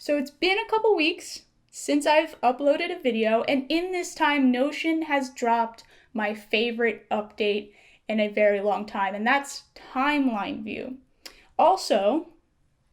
So it's been a couple weeks since I've uploaded a video, and in this time, Notion has dropped my favorite update in a very long time, and that's Timeline View. Also,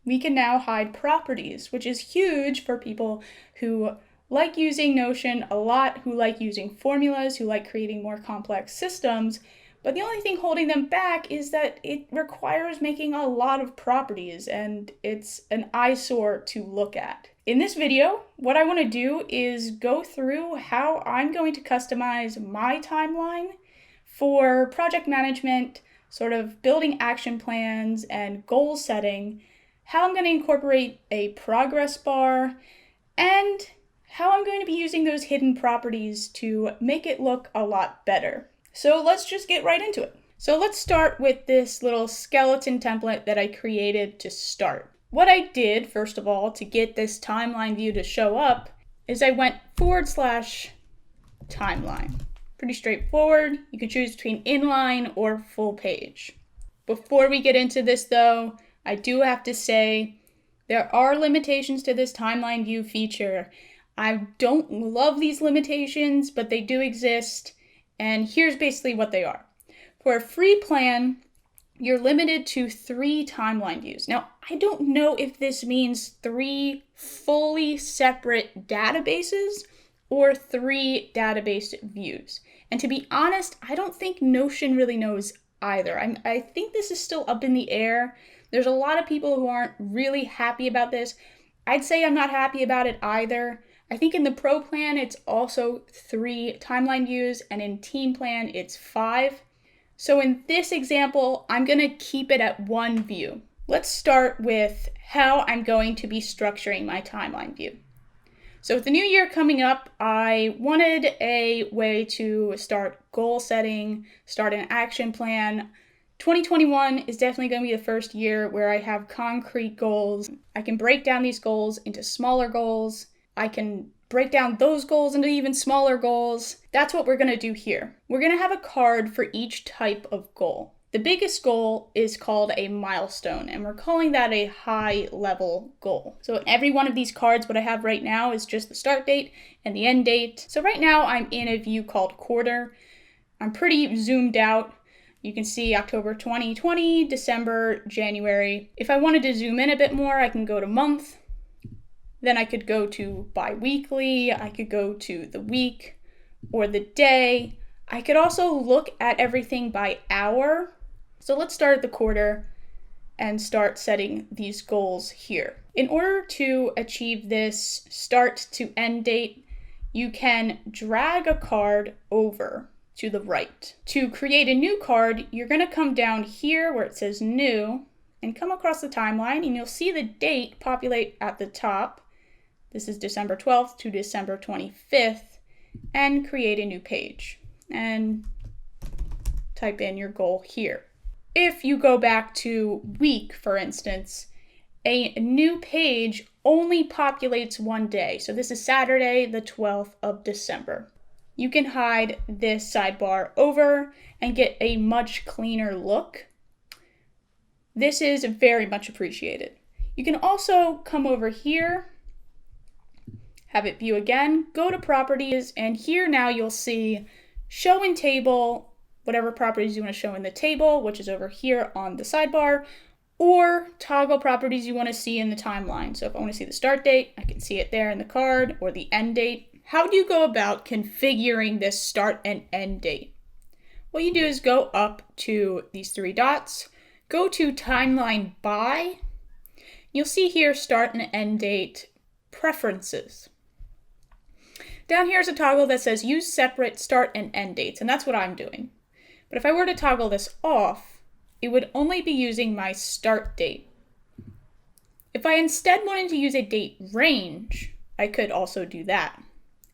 we can now hide properties, which is huge for people who like using Notion a lot, who like using formulas, who like creating more complex systems. But the only thing holding them back is that it requires making a lot of properties, and it's an eyesore to look at. In this video, what I want to do is go through how I'm going to customize my timeline for project management, sort of building action plans and goal setting, how I'm going to incorporate a progress bar, and how I'm going to be using those hidden properties to make it look a lot better. So let's just get right into it. So let's start with this little skeleton template that I created to start. What I did, first of all, to get this timeline view to show up is I went /timeline. Pretty straightforward. You can choose between inline or full page. Before we get into this though, I do have to say there are limitations to this timeline view feature. I don't love these limitations, but they do exist. And here's basically what they are. For a free plan, you're limited to 3 timeline views. Now, I don't know if this means 3 fully separate databases or 3 database views. And to be honest, I don't think Notion really knows either. I think this is still up in the air. There's a lot of people who aren't really happy about this. I'd say I'm not happy about it either. I think in the Pro plan, it's also 3 timeline views, and in Team plan, it's 5. So in this example, I'm going to keep it at 1 view. Let's start with how I'm going to be structuring my timeline view. So with the new year coming up, I wanted a way to start goal setting, start an action plan. 2021 is definitely going to be the first year where I have concrete goals. I can break down these goals into smaller goals. I can break down those goals into even smaller goals. That's what we're going to do here. We're going to have a card for each type of goal. The biggest goal is called a milestone, and we're calling that a high-level goal. So every one of these cards, what I have right now is just the start date and the end date. So right now I'm in a view called quarter. I'm pretty zoomed out. You can see October 2020, December, January. If I wanted to zoom in a bit more, I can go to month. Then I could go to bi-weekly, I could go to the week or the day. I could also look at everything by hour. So let's start at the quarter and start setting these goals here. In order to achieve this start to end date, you can drag a card over to the right. To create a new card, you're going to come down here where it says new and come across the timeline, and you'll see the date populate at the top. This is December 12th to December 25th, and create a new page and type in your goal here. If you go back to week, for instance, a new page only populates one day. So this is Saturday, the 12th of December. You can hide this sidebar over and get a much cleaner look. This is very much appreciated. You can also come over here, have it view again, go to properties, and here now you'll see show in table, whatever properties you want to show in the table, which is over here on the sidebar, or toggle properties you want to see in the timeline. So if I want to see the start date, I can see it there in the card, or the end date. How do you go about configuring this start and end date? What you do is go up to these 3 dots, go to timeline by. You'll see here start and end date preferences. Down here is a toggle that says use separate start and end dates, and that's what I'm doing. But if I were to toggle this off, it would only be using my start date. If I instead wanted to use a date range, I could also do that.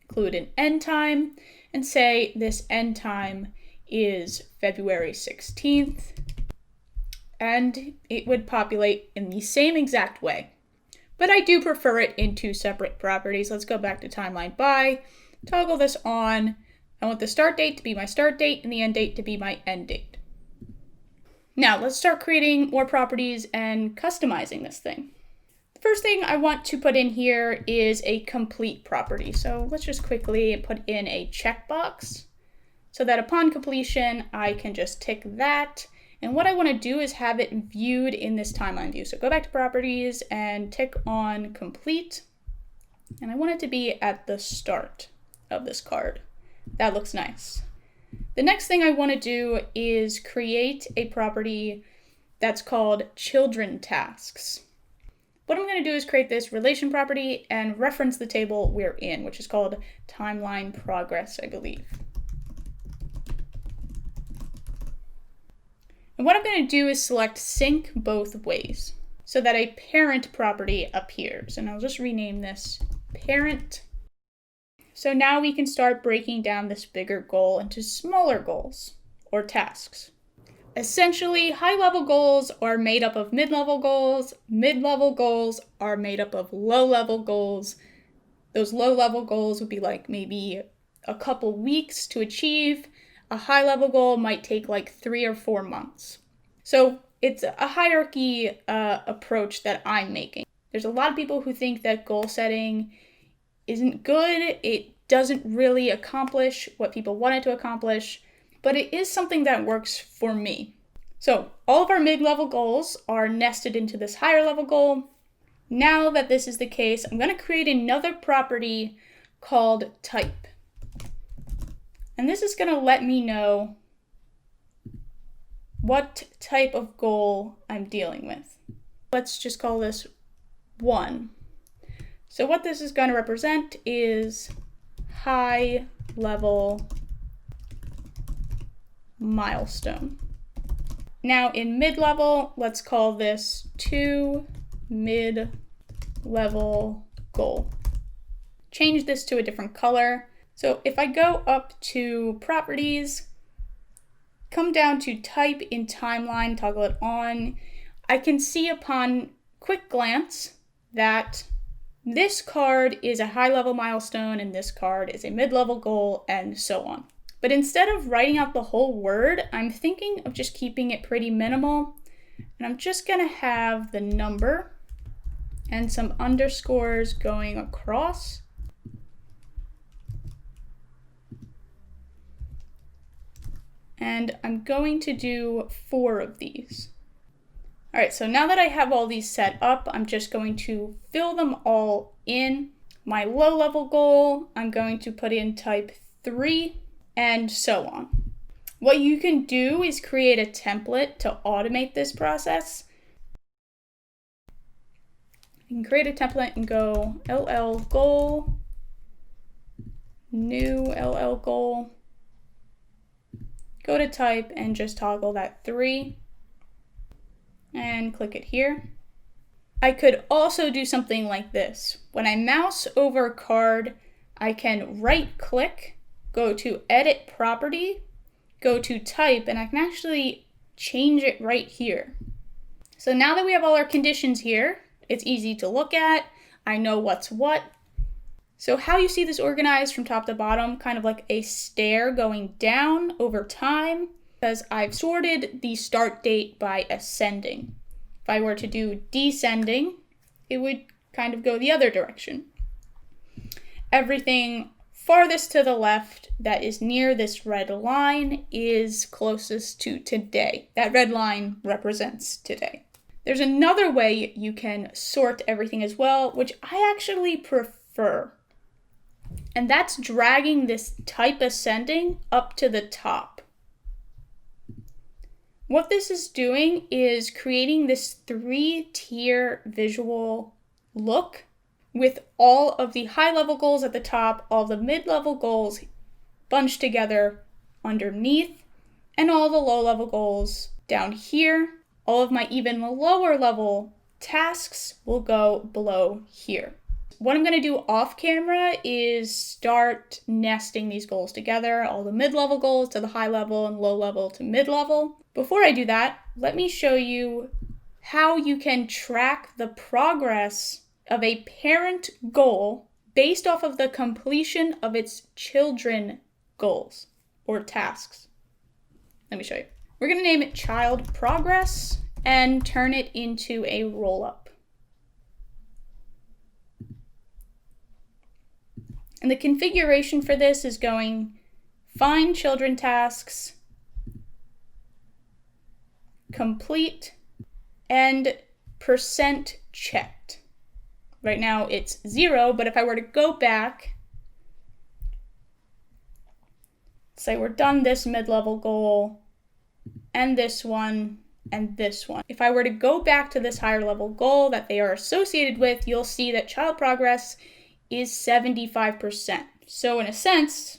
Include an end time and say this end time is February 16th, and it would populate in the same exact way. But I do prefer it in 2 separate properties. Let's go back to timeline by, toggle this on. I want the start date to be my start date and the end date to be my end date. Now let's start creating more properties and customizing this thing. The First thing I want to put in here is a complete property. So let's just quickly put in a checkbox so that upon completion, I can just tick that. And what I want to do is have it viewed in this timeline view. So go back to properties and tick on complete. And I want it to be at the start of this card. That looks nice. The next thing I want to do is create a property that's called children tasks. What I'm going to do is create this relation property and reference the table we're in, which is called timeline progress, I believe. And what I'm going to do is select sync both ways so that a parent property appears. And I'll just rename this parent. So now we can start breaking down this bigger goal into smaller goals or tasks. Essentially, high-level goals are made up of mid-level goals. Mid-level goals are made up of low-level goals. Those low-level goals would be like maybe a couple weeks to achieve. A high-level goal might take like 3 or 4 months. So it's a hierarchy approach that I'm making. There's a lot of people who think that goal setting isn't good. It doesn't really accomplish what people want it to accomplish. But it is something that works for me. So all of our mid-level goals are nested into this higher level goal. Now that this is the case, I'm going to create another property called type. And this is going to let me know what type of goal I'm dealing with. Let's just call this 1. So what this is going to represent is high level milestone. Now in mid-level, let's call this 2 mid-level goal. Change this to a different color. So if I go up to properties, come down to type in timeline, toggle it on, I can see upon quick glance that this card is a high-level milestone and this card is a mid-level goal and so on. But instead of writing out the whole word, I'm thinking of just keeping it pretty minimal. And I'm just gonna have the number and some underscores going across. And I'm going to do 4 of these. All right, so now that I have all these set up, I'm just going to fill them all in. My low-level goal, I'm going to put in type 3. And so on. What you can do is create a template to automate this process. You can create a template and go LL goal, new LL goal, go to type and just toggle that 3 and click it here. I could also do something like this. When I mouse over a card, I can right click, go to edit property, go to type, and I can actually change it right here. So now that we have all our conditions here, it's easy to look at. I know what's what. So how you see this organized from top to bottom, kind of like a stair going down over time, because I've sorted the start date by ascending. If I were to do descending, it would kind of go the other direction. Everything farthest to the left that is near this red line is closest to today. That red line represents today. There's another way you can sort everything as well, which I actually prefer. And that's dragging this type ascending up to the top. What this is doing is creating this 3-tier visual look with all of the high-level goals at the top, all the mid-level goals bunched together underneath, and all the low-level goals down here. All of my even lower-level tasks will go below here. What I'm going to do off camera is start nesting these goals together, all the mid-level goals to the high level and low level to mid-level. Before I do that, let me show you how you can track the progress of a parent goal based off of the completion of its children goals or tasks. Let me show you. We're going to name it child progress and turn it into a roll-up. And the configuration for this is going find children tasks, complete, and percent checked. Right now it's 0, but if I were to go back, say we're done this mid-level goal, and this one, and this one. If I were to go back to this higher level goal that they are associated with, you'll see that child progress is 75%. So in a sense,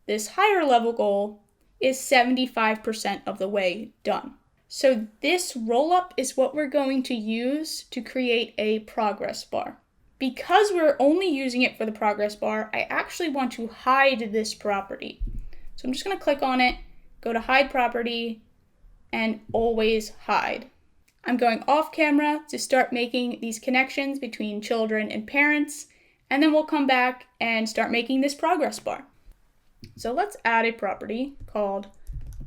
this higher level goal is 75% of the way done. So this roll-up is what we're going to use to create a progress bar. Because we're only using it for the progress bar, I actually want to hide this property. So I'm just going to click on it, go to hide property, and always hide. I'm going off camera to start making these connections between children and parents, and then we'll come back and start making this progress bar. So let's add a property called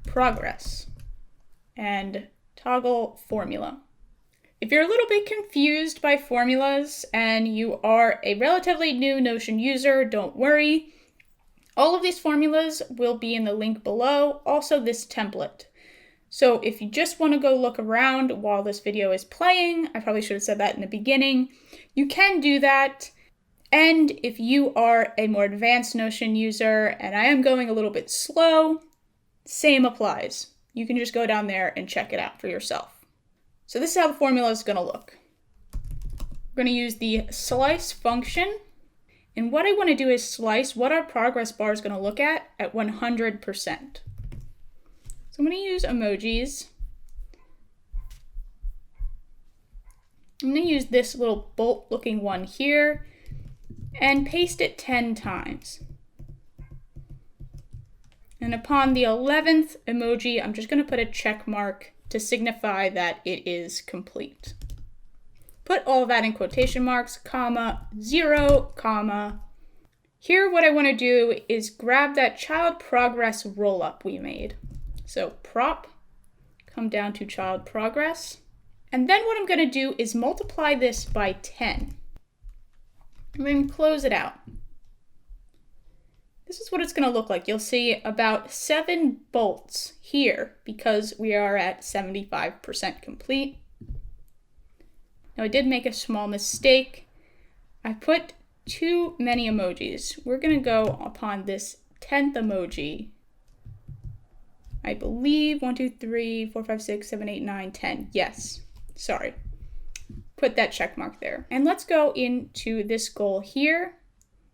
progress and toggle formula. If you're a little bit confused by formulas and you are a relatively new Notion user, don't worry. All of these formulas will be in the link below, also this template. So if you just want to go look around while this video is playing, I probably should have said that in the beginning, you can do that. And if you are a more advanced Notion user and I am going a little bit slow, same applies. You can just go down there and check it out for yourself. So this is how the formula is going to look. We're going to use the slice function. And what I want to do is slice what our progress bar is going to look at 100%. So I'm going to use emojis. I'm going to use this little bolt looking one here and paste it 10 times. And upon the 11th emoji, I'm just going to put a check mark to signify that it is complete. Put all of that in quotation marks, comma, 0, comma. Here what I want to do is grab that child progress roll-up we made. So prop, come down to child progress. And then what I'm going to do is multiply this by 10. I'm going to close it out. This is what it's going to look like. You'll see about 7 bolts here because we are at 75% complete. Now I did make a small mistake. I put too many emojis. We're going to go upon this 10th emoji. I believe 1, 2, 3, 4, 5, 6, 7, 8, 9, 10. Yes, sorry. Put that check mark there. And let's go into this goal here.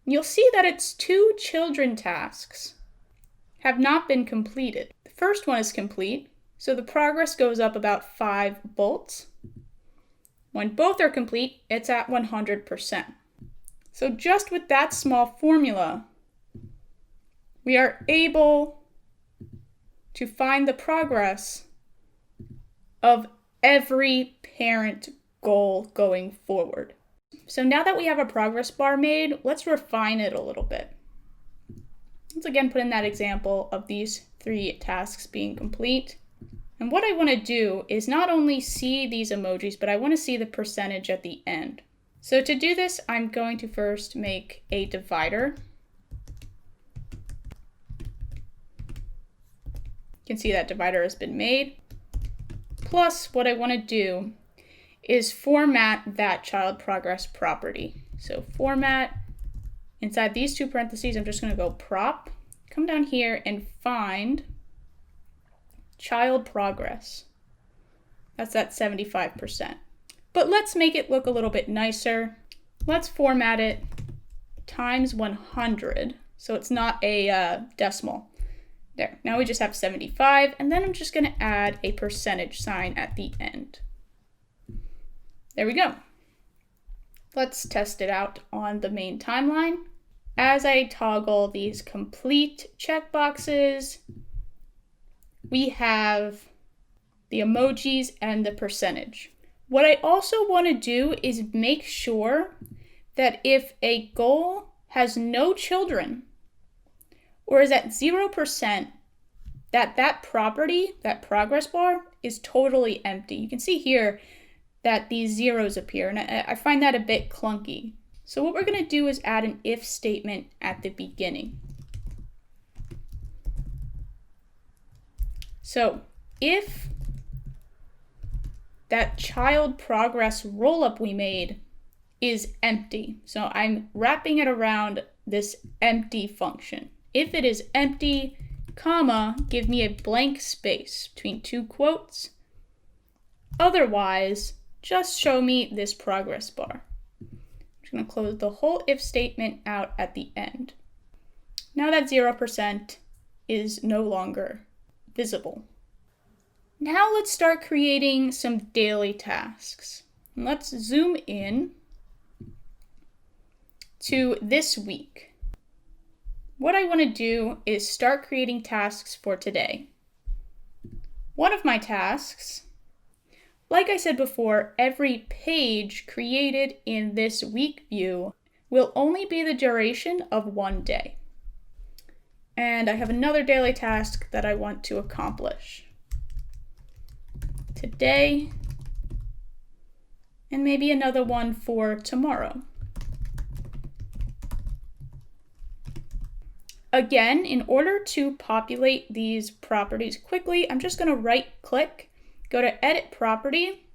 You'll see that its 2 children tasks have not been completed. The first one is complete, so the progress goes up about 5 bolts. When both are complete, it's at 100%. So just with that small formula, we are able to find the progress of every parent goal going forward. So now that we have a progress bar made, let's refine it a little bit. Let's again put in that example of these 3 tasks being complete. And what I want to do is not only see these emojis, but I want to see the percentage at the end. So to do this, I'm going to first make a divider. You can see that divider has been made. Plus, what I want to do is format that child progress property. So format, inside these 2 parentheses, I'm just going to go prop, come down here and find child progress. That's at 75%. But let's make it look a little bit nicer. Let's format it times 100, so it's not a decimal. There, now we just have 75, and then I'm just going to add a percentage sign at the end. There we go. Let's test it out on the main timeline. As I toggle these complete checkboxes, we have the emojis and the percentage. What I also want to do is make sure that if a goal has no children or is at 0%, that property, that progress bar, is totally empty. You can see here that these zeros appear, and I find that a bit clunky. So what we're going to do is add an if statement at the beginning. So if that child progress rollup we made is empty, so I'm wrapping it around this empty function. If it is empty, comma, give me a blank space between two quotes. Otherwise, just show me this progress bar. I'm just going to close the whole if statement out at the end. Now that 0% is no longer visible. Now let's start creating some daily tasks. Let's zoom in to this week. What I want to do is start creating tasks for today. One of my tasks, like I said before, every page created in this week view will only be the duration of one day. And I have another daily task that I want to accomplish today, and maybe another one for tomorrow. Again, in order to populate these properties quickly, I'm just going to right-click, go to Edit Property.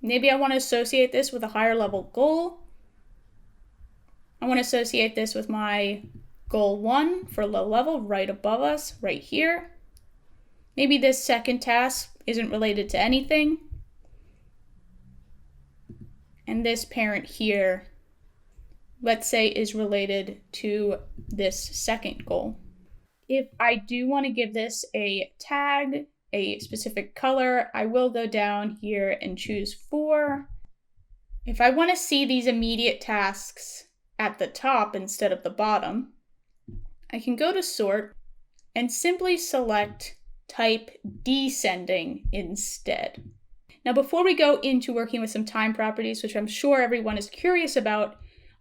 Maybe I want to associate this with a higher level goal. I want to associate this with my goal 1 for low level right above us, right here. Maybe this second task isn't related to anything. And this parent here, let's say, is related to this second goal. If I do want to give this a tag, a specific color, I will go down here and choose 4. If I want to see these immediate tasks at the top instead of the bottom, I can go to Sort and simply select Type Descending instead. Now, before we go into working with some time properties, which I'm sure everyone is curious about,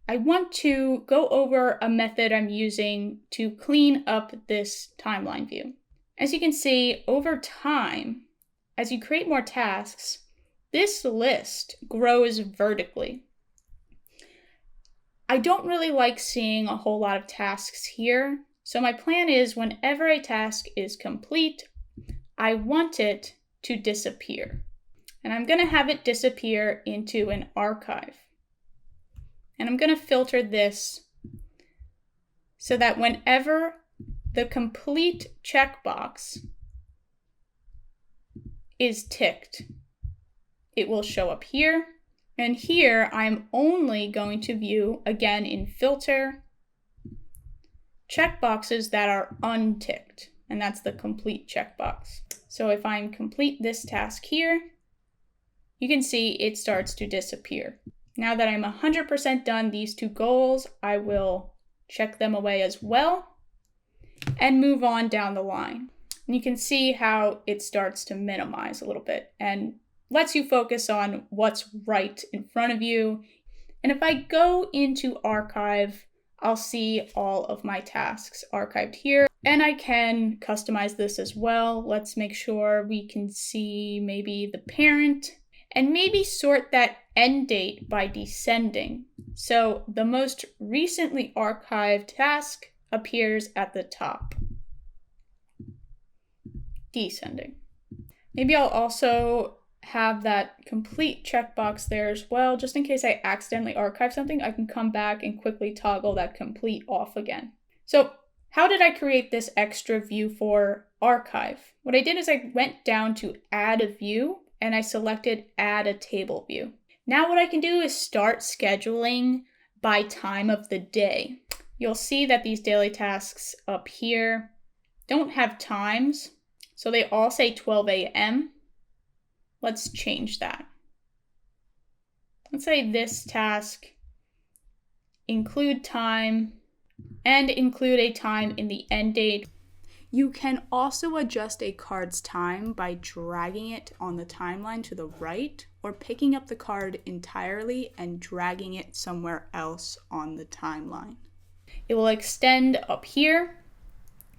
I want to go over a method I'm using to clean up this timeline view. As you can see, over time, as you create more tasks, this list grows vertically. I don't really like seeing a whole lot of tasks here, so my plan is whenever a task is complete, I want it to disappear. And I'm going to have it disappear into an archive. And I'm going to filter this so that whenever the complete checkbox is ticked, it will show up here. And here I'm only going to view, again in filter, checkboxes that are unticked. And that's the complete checkbox. So if I complete this task here, you can see it starts to disappear. Now that I'm 100% done these two goals, I will check them away as well and move on down the line. And you can see how it starts to minimize a little bit and lets you focus on what's right in front of you. And if I go into archive, I'll see all of my tasks archived here. And I can customize this as well. Let's make sure we can see maybe the parent and maybe sort that end date by descending. So the most recently archived task appears at the top. Descending. Maybe I'll also have that complete checkbox there as well, just in case I accidentally archive something, I can come back and quickly toggle that complete off again. So how did I create this extra view for archive? What I did is I went down to add a view and I selected add a table view. Now what I can do is start scheduling by time of the day. You'll see that these daily tasks up here don't have times, so they all say 12 a.m. Let's change that. Let's say this task include time and include a time in the end date. You can also adjust a card's time by dragging it on the timeline to the right or picking up the card entirely and dragging it somewhere else on the timeline. It will extend up here.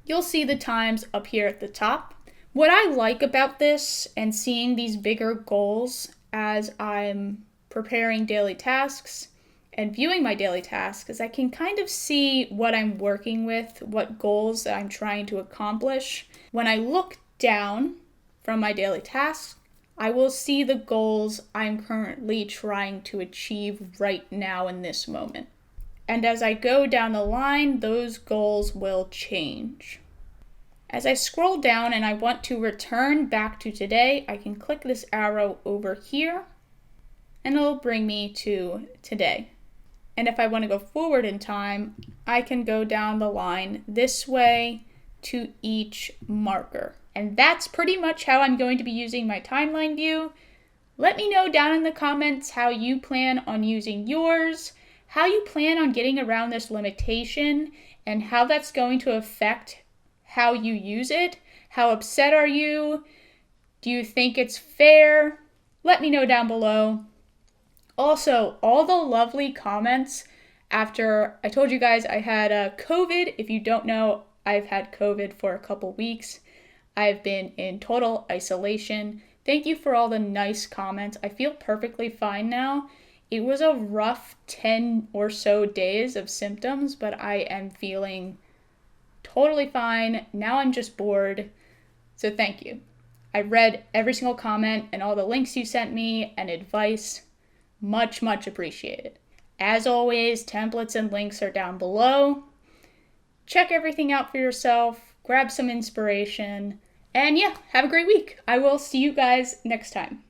You'll see the times up here at the top. What I like about this and seeing these bigger goals as I'm preparing daily tasks and viewing my daily tasks is I can kind of see what I'm working with, what goals that I'm trying to accomplish. When I look down from my daily tasks, I will see the goals I'm currently trying to achieve right now in this moment. And as I go down the line, those goals will change. As I scroll down and I want to return back to today, I can click this arrow over here and it'll bring me to today. And if I want to go forward in time, I can go down the line this way to each marker. And that's pretty much how I'm going to be using my timeline view. Let me know down in the comments how you plan on using yours, how you plan on getting around this limitation, and how that's going to affect how you use it. How upset are you? Do you think it's fair? Let me know down below. Also, all the lovely comments after I told you guys I had COVID. If you don't know, I've had COVID for a couple weeks. I've been in total isolation. Thank you for all the nice comments. I feel perfectly fine now. It was a rough 10 or so days of symptoms, but I am feeling totally fine. Now I'm just bored. So thank you. I read every single comment and all the links you sent me and advice. Much, much appreciated. As always, templates and links are down below. Check everything out for yourself, grab some inspiration, and yeah, have a great week. I will see you guys next time.